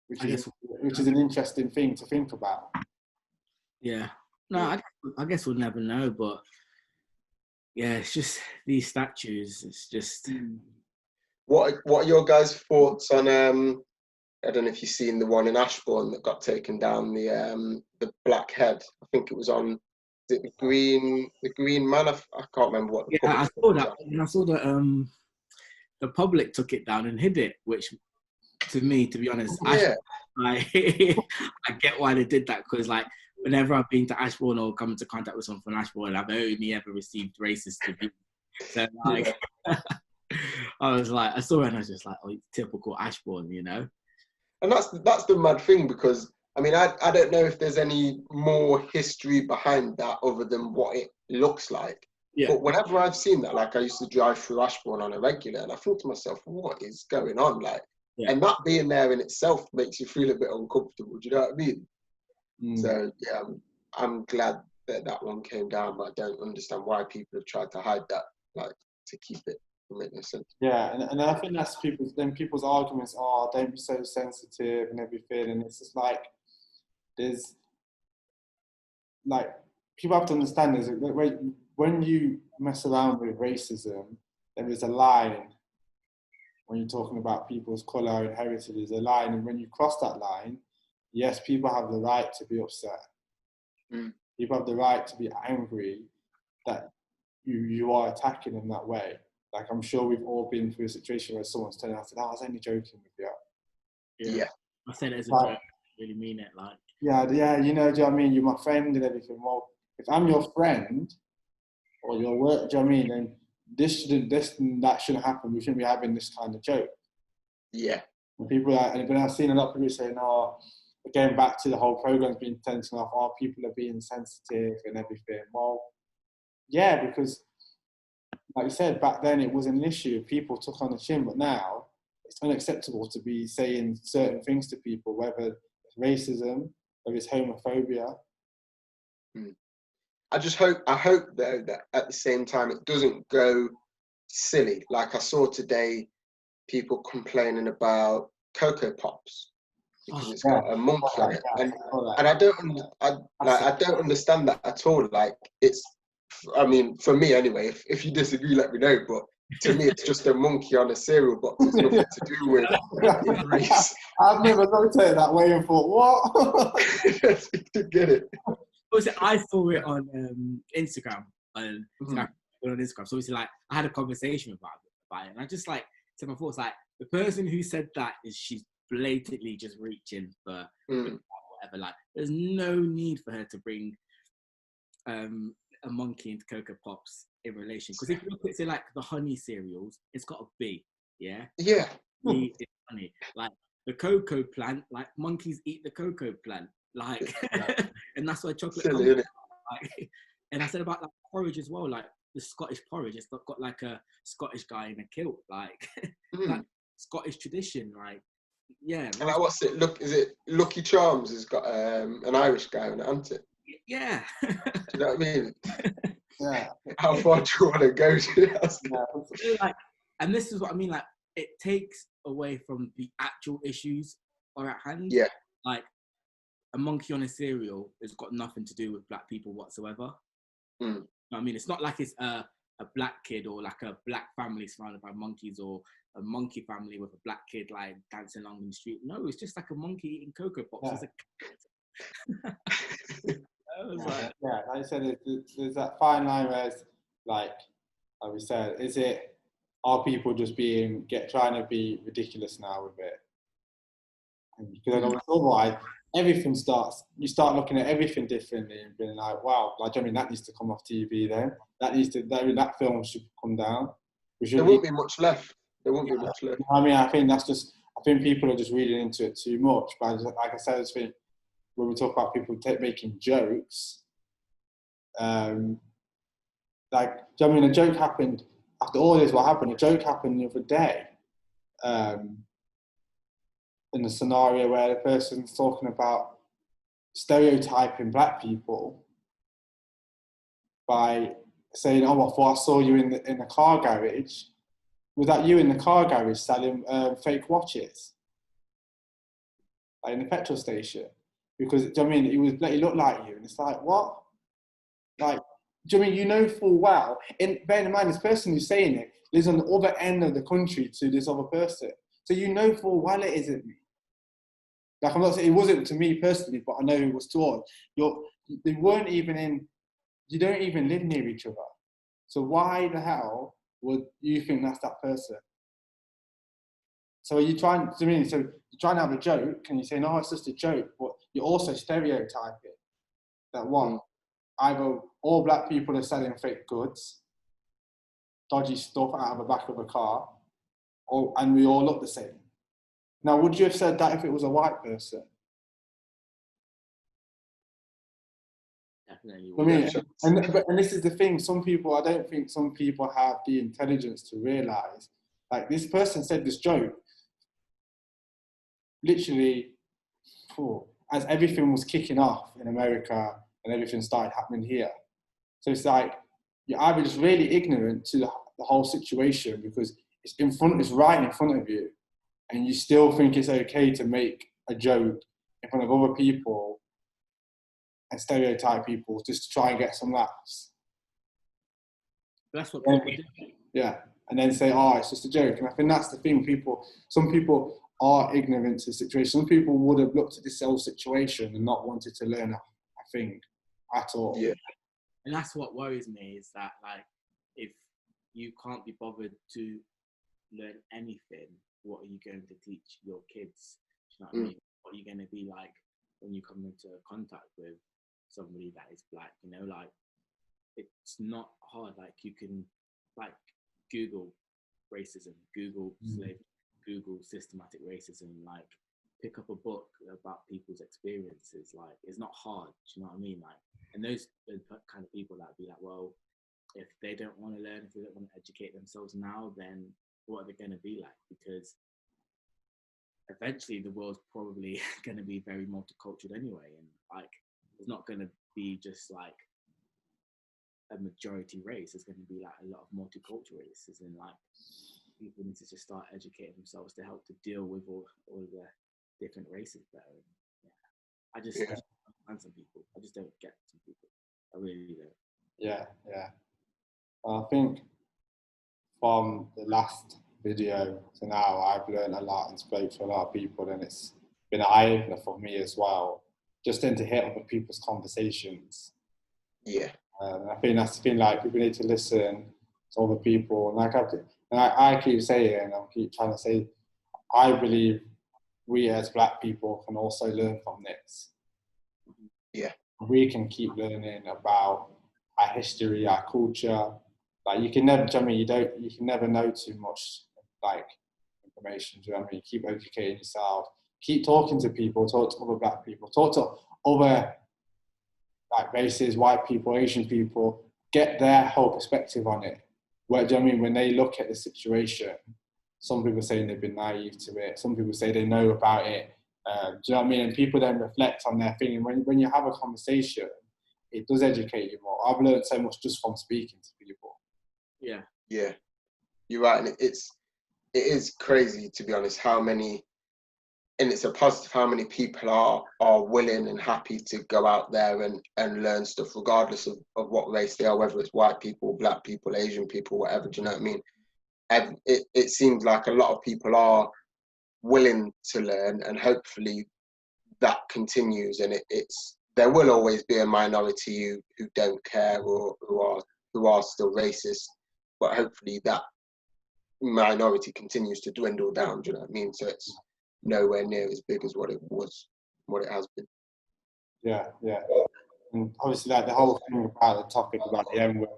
Which is an interesting thing to think about. Yeah. No, I guess we'll never know, but yeah, it's just these statues. It's just. What are your guys' thoughts on? I don't know if you've seen the one in Ashbourne that got taken down. The black head. I think it was on the Green Man. I can't remember what. I saw that. And I saw that the public took it down and hid it, which, to me, to be honest, yeah. I get why they did that, because like whenever I've been to Ashbourne or come into contact with someone from Ashbourne, I've only ever received racist abuse. So like, I was like, I saw it and I was just like, oh, typical Ashbourne, you know. And that's the mad thing, because I mean, I don't know if there's any more history behind that other than what it looks like. Yeah. But whenever I've seen that, like I used to drive through Ashbourne on a regular, and I thought to myself, what is going on? Like, and that being there in itself makes you feel a bit uncomfortable. Do you know what I mean? So yeah, I'm glad that one came down, but I don't understand why people have tried to hide that, like to keep it from innocent. Yeah, and I think that's people's arguments are, don't be so sensitive and everything, and it's just like there's like people have to understand is when you mess around with racism, there is a line. When you're talking about people's colour and heritage, there's a line, and when you cross that line, yes, people have the right to be upset. People have the right to be angry that you are attacking in that way. Like, I'm sure we've all been through a situation where someone's turned out and said, I was only joking with you. Yeah. I said it as a joke. I really mean it. Like. Yeah, you know, do you know what I mean? You're my friend and everything. Well, if I'm your friend or your work, do you know what I mean? Then that shouldn't happen. We shouldn't be having this kind of joke. Yeah. And I've seen a lot of people saying, going back to the whole program's being taken off, people are being sensitive and everything. Well, yeah, because like you said, back then it was an issue. People took on the chin, but now it's unacceptable to be saying certain things to people, whether it's racism, whether it's homophobia. I hope though that at the same time it doesn't go silly. Like I saw today, people complaining about Cocoa Pops because it's got a monkey on it, and I I don't understand that at all. Like it's, I mean, for me anyway. If you disagree, let me know. But to me, it's just a monkey on a cereal box. It's nothing to do with race. I've never looked at it that way and thought, what? To get it. Also, I saw it on Instagram. On Mhm. Instagram. So obviously, like, I had a conversation about it, and I just like said my thoughts. Like, the person who said that she's blatantly just reaching for whatever. Like, there's no need for her to bring a monkey into Cocoa Pops in relation. Because if you look at, say, like the honey cereals, it's got a B. Yeah. Yeah. B is honey. Like the cocoa plant. Like monkeys eat the cocoa plant. Like, and that's why chocolate Silly, comes isn't it? like, and I said about like porridge as well, like the Scottish porridge, it's got like a Scottish guy in a kilt, like that Scottish tradition, like yeah. And like, what's it? Look, is it Lucky Charms has got an Irish guy in it, hasn't it? Yeah. Do you know what I mean? Yeah. How far do you want to go to that? Yeah. Like, and this is what I mean, like it takes away from the actual issues are at hand. Yeah. Like a monkey on a cereal has got nothing to do with black people whatsoever. You know what I mean? It's not like it's a black kid or like a black family surrounded by monkeys or a monkey family with a black kid like dancing along the street. No, it's just like a monkey eating Cocoa Pops. Like I said, there's that fine line where it's like we said, are people just trying to be ridiculous now with it? Because otherwise, you start looking at everything differently and being like, wow, like, I mean, that needs to come off TV then. That film should come down. There won't be much left. There won't be much left. I mean, I think people are just reading into it too much. But like I said, I just think when we talk about people making jokes, like, do you know what I mean, a joke happened after all this. What happened? A joke happened the other day, in a scenario where the person's talking about stereotyping black people by saying, "Oh, I thought I saw you in the car garage." Was that you in the car garage selling fake watches, like in the petrol station? Because, do you know what I mean, he looked like you, and it's like, what? Like, do you know what I mean, you know full well, and bear in mind, this person who's saying it lives on the other end of the country to this other person, so you know full well it isn't me. Like, I'm not saying it wasn't to me personally, but I know it was towards. They weren't even in. You don't even live near each other, so why the hell would you think that's that person? So are you trying? So you're trying to have a joke, and you're saying, "Oh, it's just a joke," but you're also stereotyping that one. Either all black people are selling fake goods, dodgy stuff out of the back of a car, and we all look the same. Now, would you have said that if it was a white person? Definitely. I mean, and this is the thing. I don't think some people have the intelligence to realize. Like, this person said this joke, literally, as everything was kicking off in America and everything started happening here. So it's like, you're either just really ignorant to the whole situation because it's right in front of you, and you still think it's okay to make a joke in front of other people and stereotype people just to try and get some laughs. That's what people do. Yeah, and then say, "Oh, it's just a joke." And I think that's the thing. Some people are ignorant to the situation. Some people would have looked at this whole situation and not wanted to learn a thing at all. Yeah. And that's what worries me, is that, like, if you can't be bothered to learn anything, what are you going to teach your kids? Do you know what I mean? What are you going to be like when you come into contact with somebody that is black? You know, like, it's not hard. Like, you can, like, Google racism, Google slavery, Google systematic racism, like, pick up a book about people's experiences. Like, it's not hard. Do you know what I mean? Like, and those kind of people that be like, well, if they don't want to learn, if they don't want to educate themselves now, then what are they going to be like? Because eventually the world's probably going to be very multicultural anyway, and like, it's not going to be just like a majority race. There's going to be like a lot of multicultural races, and like people need to just start educating themselves to help to deal with all the different races better. And, yeah, I just don't understand some people. I just don't get some people. I really don't. Yeah, yeah. I think from the last video to now, I've learned a lot and spoke to a lot of people, and it's been an eye-opener for me as well, just then to hear other people's conversations. Yeah. I think that's the thing, like, people need to listen to other people. Like I keep saying, and I keep trying to say, I believe we as Black people can also learn from this. Yeah. We can keep learning about our history, our culture. Like, you can never, I mean, you can never know too much, like, information. Do you know what I mean? Keep educating yourself. Keep talking to people. Talk to other Black people. Talk to other, like, races, white people, Asian people. Get their whole perspective on it. Where, do you know what I mean? When they look at the situation, some people saying they've been naive to it. Some people say they know about it. Do you know what I mean? And people then reflect on their thing. And when you have a conversation, it does educate you more. I've learned so much just from speaking to people. Yeah, you're right, and it is crazy, to be honest, how many, and it's a positive, how many people are willing and happy to go out there and learn stuff, regardless of what race they are, whether it's white people, Black people, Asian people, whatever. Do you know what I mean? And it seems like a lot of people are willing to learn, and hopefully that continues. And there will always be a minority who don't care, or who are still racist, but hopefully that minority continues to dwindle down. Do you know what I mean? So it's nowhere near as big as what it has been. Yeah. And obviously, like, the whole thing about the topic about the N-word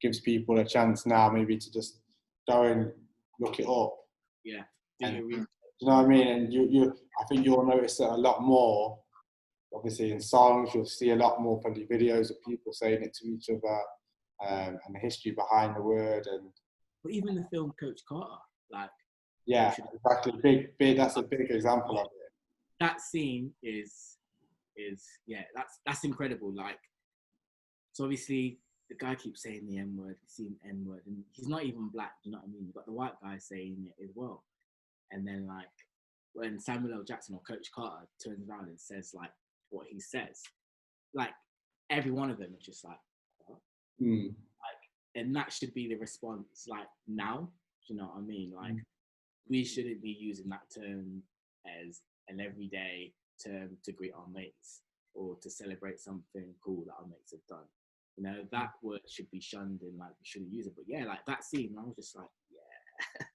gives people a chance now maybe to just go and look it up. Yeah. And, you know what I mean? And I think you'll notice that a lot more, obviously, in songs. You'll see a lot more funny videos of people saying it to each other, and the history behind the word. And but even the film Coach Carter, like, yeah, exactly. Big. That's a big example of it. That scene is yeah, that's incredible. Like, so obviously the guy keeps saying the N-word, he's seen N-word, and he's not even Black. You know what I mean? You've got the white guy saying it as well. And then, like, when Samuel L. Jackson or Coach Carter turns around and says, like, what he says, like, every one of them is just like, what? Like, and that should be the response, like, now. Do you know what I mean? Like, we shouldn't be using that term as an everyday term to greet our mates or to celebrate something cool that our mates have done. You know, that word should be shunned, and, like, we shouldn't use it. But yeah, like, that scene, I was just like, yeah.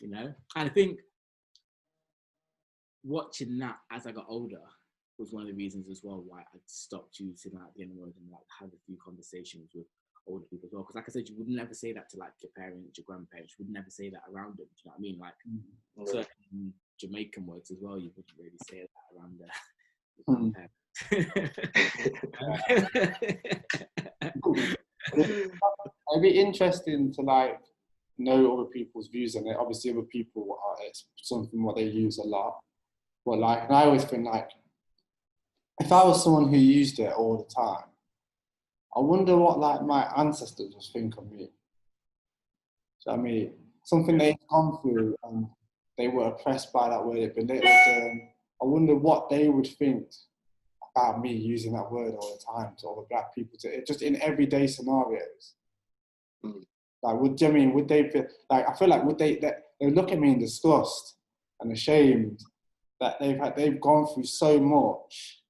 You know? And I think watching that as I got older was one of the reasons as well why I stopped using, like, the N-word, and, like, had a few conversations with older people as well. Because, like I said, you would never say that to, like, your parents, your grandparents. You would never say that around them. Do you know what I mean? Like, certain Jamaican words as well, you wouldn't really say that around your grandparents. It'd be interesting to, like, know other people's views on it. Obviously, other people it's something what they use a lot. But, like, and I always think, like, if I was someone who used it all the time, I wonder what, like, my ancestors would think of me. So, I mean, something they've gone through and they were oppressed by that word, it belittled them. I wonder what they would think about me using that word all the time to other Black people, just in everyday scenarios. Like, would they feel, like, I feel like they would look at me in disgust and ashamed that they've gone through so much,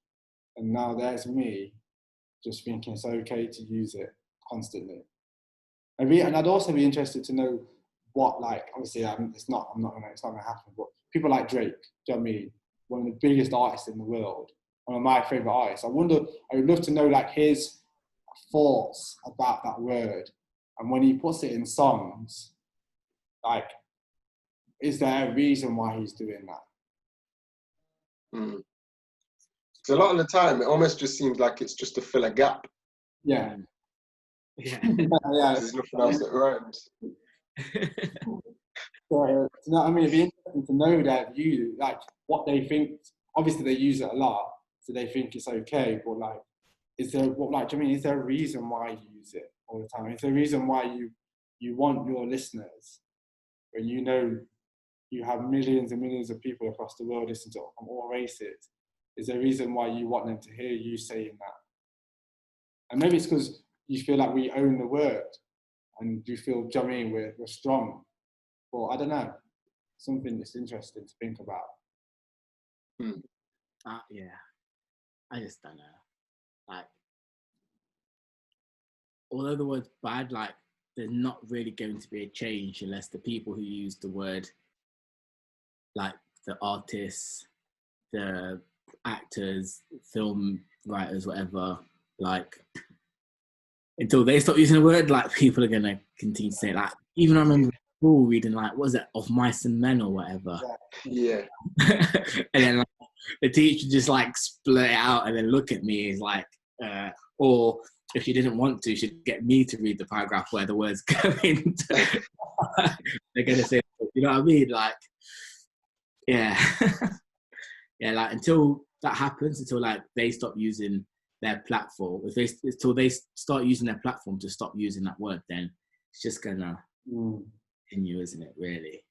and now there's me just thinking it's okay to use it constantly. And I'd also be interested to know what, like, obviously it's not gonna happen, but people like Drake, do you know what I mean? One of the biggest artists in the world, one of my favorite artists. I would love to know, like, his thoughts about that word, and when he puts it in songs, like, is there a reason why he's doing that? So a lot of the time, it almost just seems like it's just to fill a gap. Yeah. Yeah. There's nothing else that rhymes. So, you know what I mean? It'd be interesting to know their view, like, what they think. Obviously, they use it a lot, so they think it's okay. But, like, is there a reason why you use it, all the time. It's the reason why you want your listeners, when you know you have millions and millions of people across the world listening to it from all races, is the reason why you want them to hear you saying that. And maybe it's because you feel like we own the word and you feel, do you know what I mean, we're strong. Or I don't know, something that's interesting to think about. Yeah, I just don't know. Like, although the word's bad, like, there's not really going to be a change unless the people who use the word, like the artists, the actors, film writers, whatever, like, until they stop using the word, like, people are going to continue to say, like, even I remember school reading, like, what was it, Of Mice and Men or whatever. Yeah. And then like, the teacher just like split it out and then look at me is like, or if she didn't want to, she'd get me to read the paragraph where the words go into. They're going to say, you know what I mean? Like, yeah. Yeah, like until that happens, until like they stop using their platform, until they start using their platform to stop using that word, then it's just gonna continue, isn't it? Really.